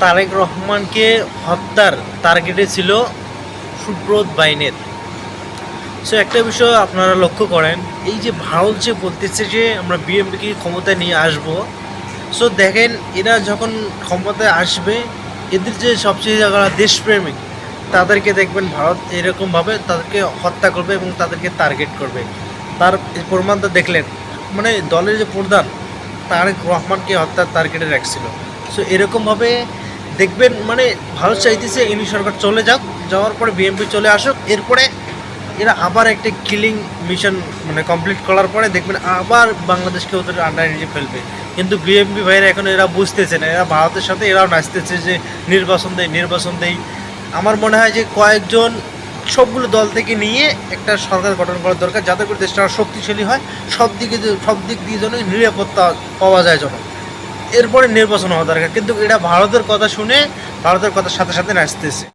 তারেক রহমানকে হত্যার টার্গেটে ছিল সুব্রত বাইনের। সো একটা বিষয় আপনারা লক্ষ্য করেন, এই যে ভারত যে বলতেছে যে আমরা বিএনপিকে ক্ষমতায় নিয়ে আসব, সো দেখেন এরা যখন ক্ষমতায় আসবে, এদের যে সবচেয়ে যারা দেশপ্রেমিক তাদেরকে দেখবেন ভারত এরকমভাবে তাদেরকে হত্যা করবে এবং তাদেরকে টার্গেট করবে। তার প্রমাণটা দেখলেন, মানে দলের যে প্রধান তারেক রহমানকে হত্যার টার্গেটে রাখছিল। সো এরকমভাবে দেখবেন, মানে ভারত চাইতেছে ইনি সরকার চলে যাক, যাওয়ার পরে বিএনপি চলে আসুক, এরপরে এরা আবার একটা কিলিং মিশন মানে কমপ্লিট করার পরে দেখবেন আবার বাংলাদেশকে ওদের আন্ডারে নিয়ে ফেলবে। কিন্তু বিএনপি ভাইরা এখন এরা বুঝতেছে না, এরা ভারতের সাথে এরাও নাচতেছে যে নির্বাচন দেই। আমার মনে হয় যে কয়েকজন সবগুলো দল থেকে নিয়ে একটা সরকার গঠন করার দরকার, যাতে করে দেশটা আরও শক্তিশালী হয়, সব দিক দিয়ে যেন নিরাপত্তা পাওয়া যায় যেন, এরপরে নির্বাচন হওয়া দরকার। কিন্তু এটা ভারতের কথা শুনে ভারতের কথার সাথে সাথে নাচতেছে।